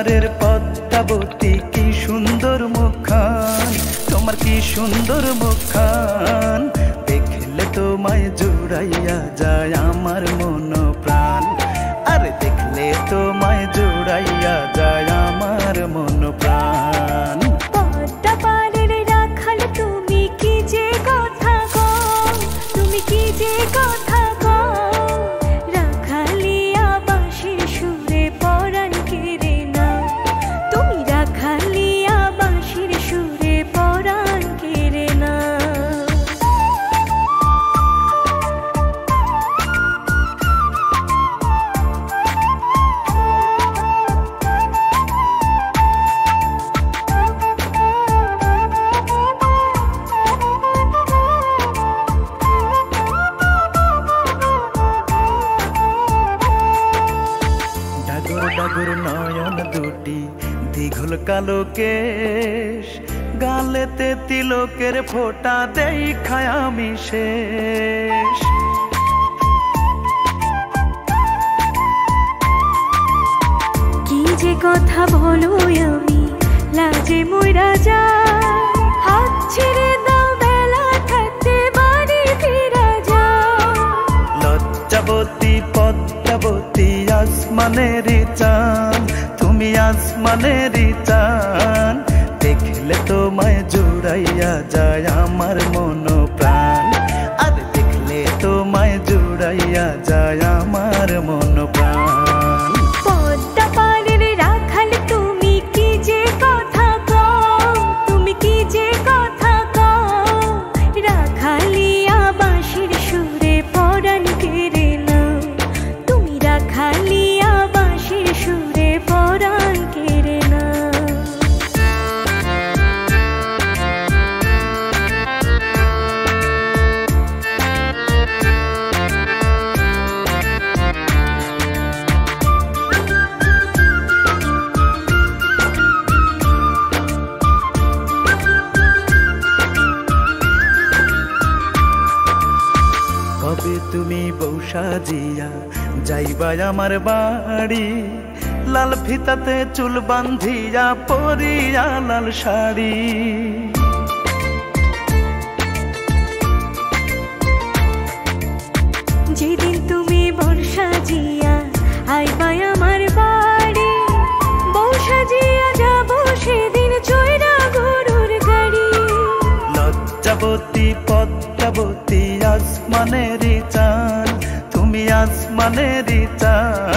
পারের পদ্মাবতী কি সুন্দর মুখখান, তোমার কি সুন্দর মুখখান। দেখলে তোমায় জুড়াইয়া যায় আমার মন প্রাণ, আরে দেখলে তোমায় জুড়াইয়া যায় আমার মন প্রাণ। পদ্মা পারের রাখাল তুমি কি যে কথা গো, তুমি কি যে কথা গো। রাখালিয়া বাঁশির সুরে পরাণ কেড়ে নাও, তুমি রাখালিয়া বাঁশির সুরে পরাণ কেড়ে নাও। ডাগর ডাগর নয়ন দুটি দীঘল কালো কেশ, গালেতে তিলকের ফোঁটা দেখায় আমি শেষ। কি যে কথা বলো আমি লাজে মইরা যাই, হাত ছেড়ে দাও বেলা থাকতে বাড়ি ফিরা যাও। লজ্জাবতী পদ্মাবতী আসমানের চাঁদ, তুমি আসমানের চাঁদ। দেখলে তোমায় জুড়াইয়া যায় আমার মন প্রাণ, আর দেখলে তোমায় জুড়াইয়া যায় আমার মন প্রাণ। পদ্মা পারের রাখাল তুমি কি যে কথা কও, তুমি কি যে কথা কও। রাখালিয়া বাঁশির সুরে পরাণ কেড়ে নাও, তুমি রাখালিয়া বাঁশির সুরে পরাণ কেড়ে নাও। কবে তুমি বউ সাজিয়া যাইবা আমার বাড়ি, লাল ফিতাতে চুল বান্ধিয়া পরিয়া লাল শাড়ি। যেদিন তুমি বর্ষা জিয়া আইবা আমার বাড়ি, বউ সাজিয়া যাব সেদিন চৈরা গরুর গাড়ি। লজ্জাবতী পদ্মাবতী আসমানের চাঁদ, তুমি আসমানের চাঁদ।